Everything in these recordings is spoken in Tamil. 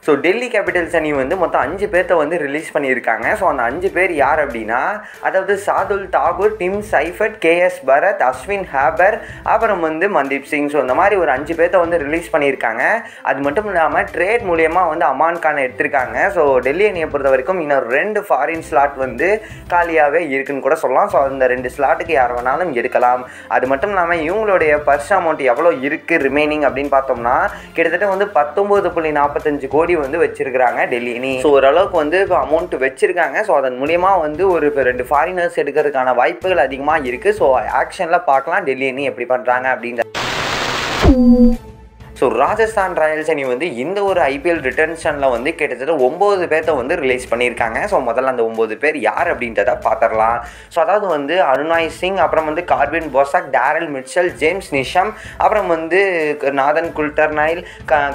ஸோ டெல்லி கேபிட்டல்ஸ் அணி வந்து மொத்தம் 5 பேர்த்த வந்து ரிலீஸ் பண்ணியிருக்காங்க. ஸோ அந்த 5 பேர் யார் அப்படின்னா, அதாவது Shardul Thakur, Tim Seifert, K S Bharat, Ashwin Hebbar, அப்புறம் வந்து மன்தீப் சிங். ஸோ இந்த மாதிரி ஒரு 5 பேர்த்த வந்து ரிலீஸ் பண்ணியிருக்காங்க. அது மட்டும் இல்லாமல் ட்ரேட் மூலியமாக வந்து அமான் கான் எடுத்திருக்காங்க. ஸோ டெல்லி அணியை பொறுத்த வரைக்கும் இன்னும் 2 ஃபாரின் ஸ்லாட் வந்து காலியாகவே இருக்குன்னு கூட சொல்லலாம். ஸோ அந்த 2 ஸ்லாட்டுக்கு யார் வேணாலும் எடுக்கலாம். அது மட்டும் இல்லாமல் இவங்களுடைய பர்ஸ் அமௌண்ட் எவ்வளோ இருக்குது ரிமைனிங் அப்படின்னு பார்த்தோம்னா, கிட்டத்தட்ட வந்து 19.45 கோடி வந்து வச்சிருக்காங்க டெல்லி அணி. ஸோ ஓரளவுக்கு வந்து இப்போ அமௌண்ட் வச்சிருக்காங்க. ஸோ அதன் மூலியமா வந்து ஒரு 2 ஃபாரினர்ஸ் எடுக்கிறதுக்கான வாய்ப்புகள் அதிகமாக இருக்குது. ஸோ ஆக்ஷனில் பார்க்கலாம் டெல்லி அணி எப்படி பண்ணுறாங்க அப்படின்ற. ஸோ ராஜஸ்தான் ராயல்ஸ் அணி வந்து இந்த ஒரு ஐபிஎல் ரிட்டர்ன்ஷனில் வந்து கிட்டத்தட்ட 9 பேர்த்த வந்து ரிலீஸ் பண்ணியிருக்காங்க. ஸோ முதல்ல அந்த 9 பேர் யார் அப்படின்றத பார்த்துடலாம். ஸோ அதாவது வந்து அருணாய் சிங், அப்புறம் வந்து கார்பின் போசாக், டேரல் மிட்சல், ஜேம்ஸ் நிஷம், அப்புறம் வந்து நாதன் குல்டர்னைல்,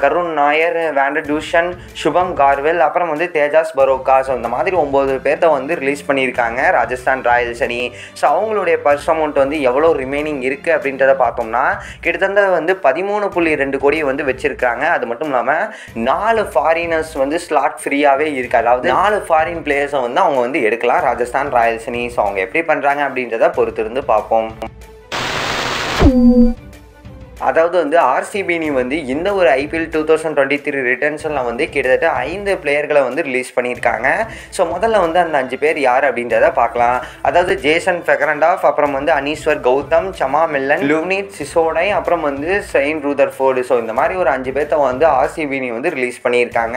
கருண் நாயர், வேண்டர் டூஷன், சுபம் கார்வெல், அப்புறம் வந்து தேஜாஸ் பரோக்கா. ஸோ இந்த மாதிரி 9 பேர்த்த வந்து ரிலீஸ் பண்ணியிருக்காங்க ராஜஸ்தான் ராயல்ஸ் அணி. ஸோ அவங்களுடைய பர்ஸ் அமௌண்ட் வந்து எவ்வளோ ரிமைனிங் இருக்குது அப்படின்றத பார்த்தோம்னா, கிட்டத்தட்ட வந்து 13.2 கோடி வந்து வச்சிருக்காங்க. அது மட்டும் இல்லாமல் 4 ஃபாரினர்ஸ் வந்து ஸ்லாட் ஃப்ரீயாகவே இருக்குது. அதாவது 4 ஃபாரின் பிளேயர்ஸை வந்து அவங்க வந்து எடுக்கலாம் ராஜஸ்தான் ராயல்ஸ் அணி. ஸோ அவங்க எப்படி பண்ணுறாங்க அப்படின்றத பொறுத்திருந்து பார்ப்போம். அதாவது வந்து ஆர்சிபி அணி வந்து இந்த ஒரு ஐபிஎல் 2023 ரிட்டர்ன்ஸில் வந்து கிட்டத்தட்ட 5 பிளேயர்களை வந்து ரிலீஸ் பண்ணியிருக்காங்க. ஸோ முதல்ல வந்து அந்த 5 பேர் யார் அப்படின்றத பார்க்கலாம். அதாவது ஜேசன் ஃபெகரண்டாஃப், அப்புறம் வந்து அனீஸ்வர் கௌதம், சமா மில்லன், லுவ்னீத் சிசோடை, அப்புறம் வந்து செயின் ரூதர்ஃபோர்டு. ஸோ இந்த மாதிரி ஒரு 5 பேர்த்த வந்து ஆர்சிபி அணி வந்து ரிலீஸ் பண்ணியிருக்காங்க.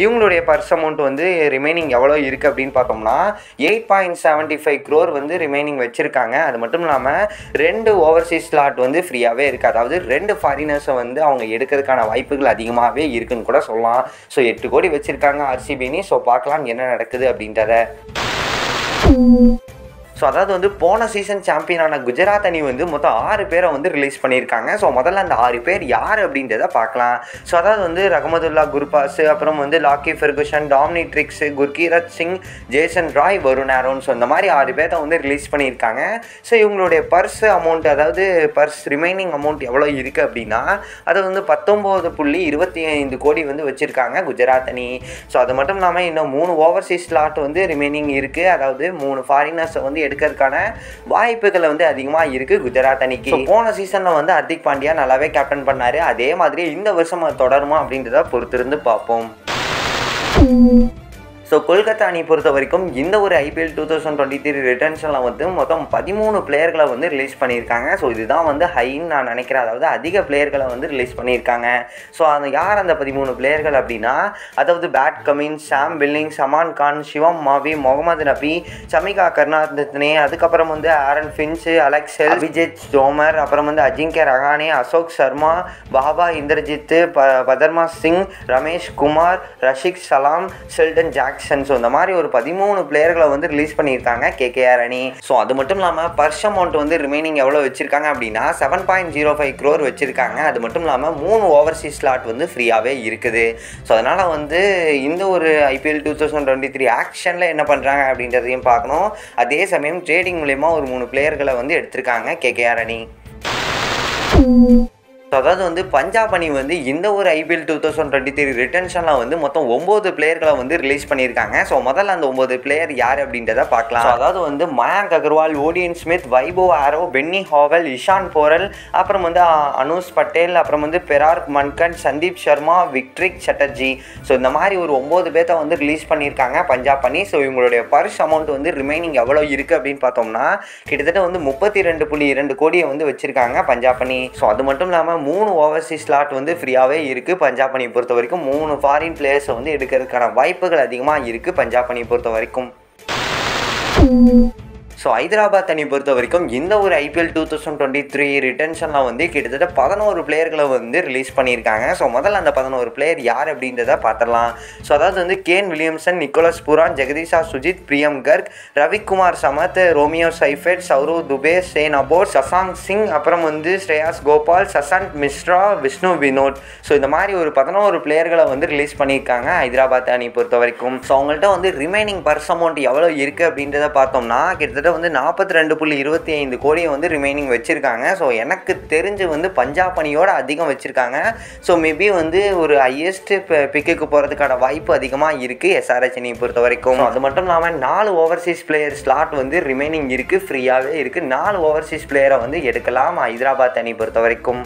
இவங்களுடைய பர்ஸ் அமௌண்ட் வந்து ரிமைனிங் எவ்வளோ இருக்குது அப்படின்னு பார்த்தோம்னா 8.75 crore வந்து ரிமைனிங் வச்சுருக்காங்க. அது மட்டும் இல்லாமல் 2 ஓவர்சீஸ் ஸ்லாட் வந்து ஃப்ரீயாகவே இருக்குது. அதாவது 2 ஃபாரினர்ஸை வந்து அவங்க எடுக்கிறதுக்கான வாய்ப்புகள் அதிகமாகவே இருக்குன்னு கூட சொல்லலாம். ஸோ 8 கோடி வச்சுருக்காங்க ஆர்சிபி அணி. ஸோ பார்க்கலாம் என்ன நடக்குது அப்படின்றத. ஸோ அதாவது வந்து போன சீசன் சாம்பியனான குஜராத் அணி வந்து மொத்தம் 6 பேரை வந்து ரிலீஸ் பண்ணியிருக்காங்க. ஸோ முதல்ல அந்த 6 பேர் யார் அப்படின்றத பார்க்கலாம். ஸோ அதாவது வந்து ரஹமதுல்லா குர்பாஸ், அப்புறம் வந்து Lockie Ferguson, Dominic Drakes, Gurkeerat Singh, Jason Roy, Varun Aaron. So இந்த மாதிரி 6 பேர்த்த வந்து ரிலீஸ் பண்ணியிருக்காங்க. ஸோ இவங்களுடைய பர்ஸ் அமௌண்ட், அதாவது பர்ஸ் ரிமைனிங் அமௌண்ட் எவ்வளோ இருக்குது அப்படின்னா, அது வந்து 19.25 கோடி வந்து வச்சுருக்காங்க குஜராத் அணி. ஸோ அது மட்டும் இல்லாமல் இன்னும் 3 ஓவர்சீஸ் ஸ்லாட் வந்து ரிமைனிங் இருக்குது. அதாவது 3 ஃபாரினர்ஸை வந்து எடுக்கிறதுக்கான வாய்ப்புகள் வந்து அதிகமாக இருக்குது குஜராத் அணிக்கு. போன சீசனில் வந்து ஹர்திக் பாண்டியா நல்லாவே கேப்டன் பண்ணார். அதே மாதிரி இந்த வருஷம் அது தொடருமா அப்படின்றத பொறுத்திருந்து பார்ப்போம். ஸோ கொல்கத்தா அணி பொறுத்த வரைக்கும் இந்த ஒரு ஐபிஎல் 2023 ரிட்டர்ன்ஸில் வந்து மொத்தம் 13 பிளேயர்களை வந்து ரிலீஸ் பண்ணியிருக்காங்க. ஸோ இதுதான் வந்து ஹைன்னு நான் நினைக்கிறேன். அதாவது அதிக பிளேயர்களை வந்து ரிலீஸ் பண்ணியிருக்காங்க. ஸோ அந்த யார் அந்த 13 பிளேயர்கள் அப்படின்னா, அதாவது Pat Cummins, Sam Billings, Aman Khan, Shivam Mavi, Mohammad Nabi, Chamika Karunaratne, அதுக்கப்புறம் வந்து Aaron Finch, Alex Hales, Abhijeet Tomar, அப்புறம் வந்து அஜிங்கே ரஹானே, அசோக் சர்மா, பாபா இந்திரஜித், பதர்மா சிங், ரமேஷ் குமார், ரஷிக் சலாம், ஷெல்டன் ஜாக்சன். ஸோ இந்த மாதிரி ஒரு 13 பிளேயர்களை வந்து ரிலீஸ் பண்ணியிருக்காங்க கேகேஆர் அணி. ஸோ அது மட்டும் இல்லாமல் பர்ஸ் அமௌண்ட் வந்து ரிமைனிங் எவ்வளோ வச்சிருக்காங்க அப்படின்னா 7.05 crore வச்சிருக்காங்க. அது மட்டும் இல்லாமல் 3 ஓவர்சீஸ் ஸ்லாட் வந்து ஃப்ரீயாகவே இருக்குது. ஸோ அதனால் வந்து இந்த ஒரு ஐபிஎல் 2023 ஆக்ஷனில் என்ன பண்ணுறாங்க அப்படின்றதையும் பார்க்கணும். அதே சமயம் ட்ரேடிங் மூலயமா ஒரு 3 பிளேயர்களை வந்து எடுத்திருக்காங்க கேகேஆர் அணி. அதாவது வந்து பஞ்சாப் அணி வந்து இந்த ஒரு ஐபிஎல் 2023 ரிட்டர்ன்ஷனில் வந்து மொத்தம் 9 பிளேயர்களை வந்து ரிலீஸ் பண்ணியிருக்காங்க. ஸோ முதல்ல அந்த 9 பிளேயர் யார் அப்படின்றத பார்க்கலாம். அதாவது வந்து மயாங்க் அகர்வால், ஓடியன் ஸ்மித், வைபவ் ஆரோ, பென்னி ஹாவல், இஷான் போரல், அப்புறம் வந்து அனுஷ் பட்டேல், அப்புறம் வந்து பெரார்க் மன்கன், சந்தீப் சர்மா, விக்ட்ரிக் சட்டர்ஜி. ஸோ இந்த மாதிரி ஒரு 9 பேர்த்த வந்து ரிலீஸ் பண்ணியிருக்காங்க பஞ்சாப் அணி. ஸோ இவங்களுடைய பர்ஸ் அமௌண்ட் வந்து ரிமைனிங் எவ்வளோ இருக்குது அப்படின்னு பார்த்தோம்னா, கிட்டத்தட்ட வந்து 32.2 கோடியை வந்து வச்சுருக்காங்க பஞ்சாப் அணி. ஸோ அது மட்டும் இல்லாமல் 3 ஓவர்சீஸ் ஸ்லாட் வந்து ஃப்ரீயாகவே இருக்குது பஞ்சாப் அணி பொறுத்த வரைக்கும். 3 ஃபாரின் பிளேயர்ஸை வந்து எடுக்கிறதுக்கான வாய்ப்புகள் அதிகமாக இருக்குது பஞ்சாப் அணி பொறுத்த வரைக்கும். ஸோ ஹைதராபாத் அணி பொறுத்த வரைக்கும் இந்த ஒரு ஐபிஎல் 2023 ரிட்டர்ன்ஷனில் வந்து கிட்டத்தட்ட 11 பிளேயர்களை வந்து ரிலீஸ் பண்ணியிருக்காங்க. ஸோ முதல்ல அந்த 11 பிளேயர் யார் அப்படின்றத பார்த்துடலாம். ஸோ அதாவது வந்து Kane Williamson, Nicholas Pooran, Jagadeesha Sujith, பிரியம் கர்க், ரவிக்குமார் சமத், ரோமியோ சைஃபெட், சௌரவ் துபே, சேன் அபோர், சசாங்க் சிங், அப்புறம் வந்து ஸ்ரேயாஸ் கோபால், சசன்ட் மிஸ்ரா, விஷ்ணு வினோத். ஸோ இந்த மாதிரி ஒரு 11 பிளேயர்களை வந்து ரிலீஸ் பண்ணியிருக்காங்க ஹைதராபாத் அணி பொறுத்த வரைக்கும். ஸோ அவங்கள்ட்ட வந்து ரிமைனிங் பர்ஸ் அமௌண்ட் எவ்வளோ இருக்குது அப்படின்றத பார்த்தோம்னா, கிட்டத்தட்ட வந்து 42.25 கோடியை வந்து ரிமைனிங் வச்சுருக்காங்க. ஸோ எனக்கு தெரிஞ்சு வந்து பஞ்சாப் அணியோட அதிகம் வச்சுருக்காங்க. ஸோ மேபி வந்து ஒரு ஹையஸ்ட் பிக்குக்கு போகிறதுக்கான வாய்ப்பு அதிகமாக இருக்குது எஸ்ஆர்ஹெச் அணியை பொறுத்த வரைக்கும். அது மட்டும் இல்லாமல் 4 ஓவர்சீஸ் பிளேயர் ஸ்லாட் வந்து ரிமைனிங் இருக்குது, ஃப்ரீயாகவே இருக்குது. 4 ஓவர்சீஸ் பிளேயரை வந்து எடுக்கலாம் ஹைதராபாத் அணி பொறுத்த வரைக்கும்.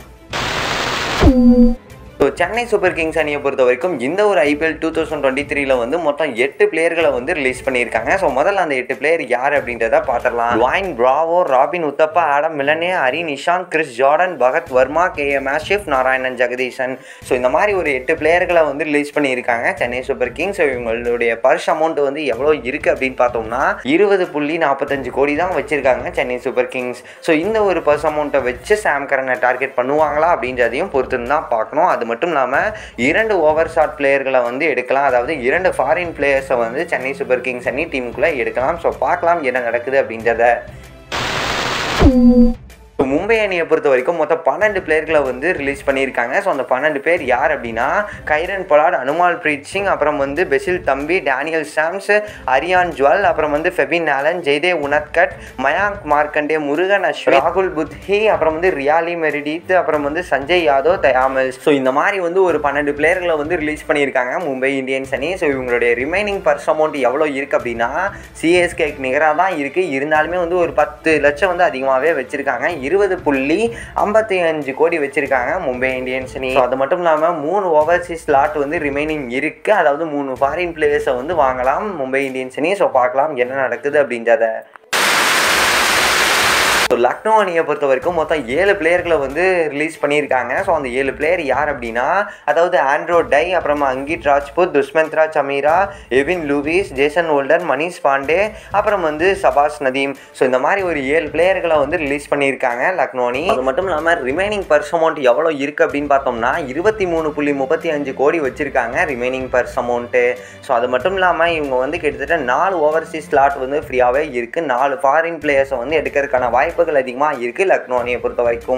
ஸோ சென்னை சூப்பர் கிங்ஸ் அணியை பொறுத்த வரைக்கும் இந்த ஒரு IPL 2023 வந்து மொத்தம் 8 பிளேயர்களை வந்து ரிலீஸ் பண்ணியிருக்காங்க. ஸோ முதல்ல அந்த 8 பிளேயர் யார் அப்படின்றத பார்த்துடலாம். Dwayne Bravo, Robin Uthappa, Adam Milne, Hari Nishanth, Chris Jordan, Bhagath Varma, KM Asif, Narayan Jagadeesan. So இந்த மாதிரி ஒரு 8 பிளேயர்களை வந்து ரிலீஸ் பண்ணியிருக்காங்க சென்னை சூப்பர் கிங்ஸ். ஸோ இவங்களுடைய பர்ஸ் அமௌண்ட் வந்து எவ்வளோ இருக்குது அப்படின்னு பார்த்தோம்னா 20.45 கோடி தான் வச்சுருக்காங்க சென்னை சூப்பர் கிங்ஸ். ஸோ இந்த ஒரு பர்ஸ் அமௌண்ட்டை வச்சு சாம் கரனை டார்கெட் பண்ணுவாங்களா அப்படின்றதையும் பொறுத்து தான் பார்க்கணும். அது மட்டும் இல்லாமல் 2 ஓவர் ஷாட் பிளேயர்களை வந்து எடுக்கலாம். அதாவது 2 ஃபாரின் பிளேயர்ஸை வந்து சென்னை சூப்பர் கிங்ஸ் அணி டீமுக்குள்ளே எடுக்கலாம். ஸோ பார்க்கலாம் என்ன நடக்குது அப்படின்றத. மும்பை அணியை பொறுத்த வரைக்கும் மொத்தம் 12 பிளேயர்களை வந்து ரிலீஸ் பண்ணியிருக்காங்க. ஸோ அந்த 12 பேர் யார் அப்படின்னா கைரன் பொலார்ட், அனுமால் பிரீத் சிங், அப்புறம் வந்து பெசில் தம்பி, டேனியல் சாம்ஸ், அரியான் ஜுவல், அப்புறம் வந்து ஃபெபின் ஆலன், ஜெய்தேவ் உனத்கட், மயாங்க் மார்க்கண்டே, முருகன் அஸ்வின், ராகுல் புத்ஹி, அப்புறம் வந்து ரியாலி மெரிடித், அப்புறம் வந்து சஞ்சய் யாதவ், தயாமல். ஸோ இந்த மாதிரி வந்து ஒரு 12 பிளேயர்களை வந்து ரிலீஸ் பண்ணியிருக்காங்க மும்பை இந்தியன்ஸ் அணி. ஸோ இவங்களுடைய ரிமைனிங் பர்ஸ் அமௌண்ட் எவ்வளோ இருக்குது அப்படின்னா CSKக்கு நிகராக தான் இருக்குது. இருந்தாலுமே வந்து ஒரு 10 லட்சம் வந்து அதிகமாகவே வச்சுருக்காங்க. 20.55 கோடி வச்சிருக்காங்க மும்பை இந்தியன்ஸ் அணி. அது மட்டும் இல்லாமல் 3 ஓவர்சீஸ் ஸ்லாட் வந்து ரிமைனிங் இருக்குது. அதாவது 3 ஃபாரின் பிளேயர்ஸை வந்து வாங்கலாம் மும்பை இந்தியன்ஸ் அணி. ஸோ பார்க்கலாம் என்ன நடக்குது அப்படின்றத. ஸோ லக்னோ அணியை பொறுத்த வரைக்கும் மொத்தம் 7 பிளேயர்களை வந்து ரிலீஸ் பண்ணியிருக்காங்க. ஸோ அந்த 7 பிளேயர் யார் அப்படின்னா அதாவது ஆண்ட்ரோ டை, அப்புறமா Ankit Rajpoot, Dushmantha Chameera, Evin Lewis, Jason Holder, Manish Pandey, அப்புறம் வந்து சபாஸ் நதீம். ஸோ இந்த மாதிரி ஒரு 7 பிளேயர்களை வந்து ரிலீஸ் பண்ணியிருக்காங்க லக்னோ அணி. அது மட்டும் இல்லாமல் ரிமைனிங் பர்ஸ் அமௌண்ட் எவ்வளோ இருக்குது அப்படின்னு பார்த்தோம்னா 23.35 கோடி வச்சுருக்காங்க ரிமைனிங் பர்ஸ் அமௌண்ட்டு. ஸோ அது மட்டும் இல்லாமல் இவங்க வந்து கிட்டத்தட்ட 4 ஓவர்சீஸ் ஸ்லாட் வந்து ஃப்ரீயாகவே இருக்குது. 4 ஃபாரின் பிளேயர்ஸை வந்து எடுக்கிறதுக்கான வாய்ப்புகள் அதிகமாக இருக்குது லக்னோ அணியை பொறுத்த வரைக்கும்.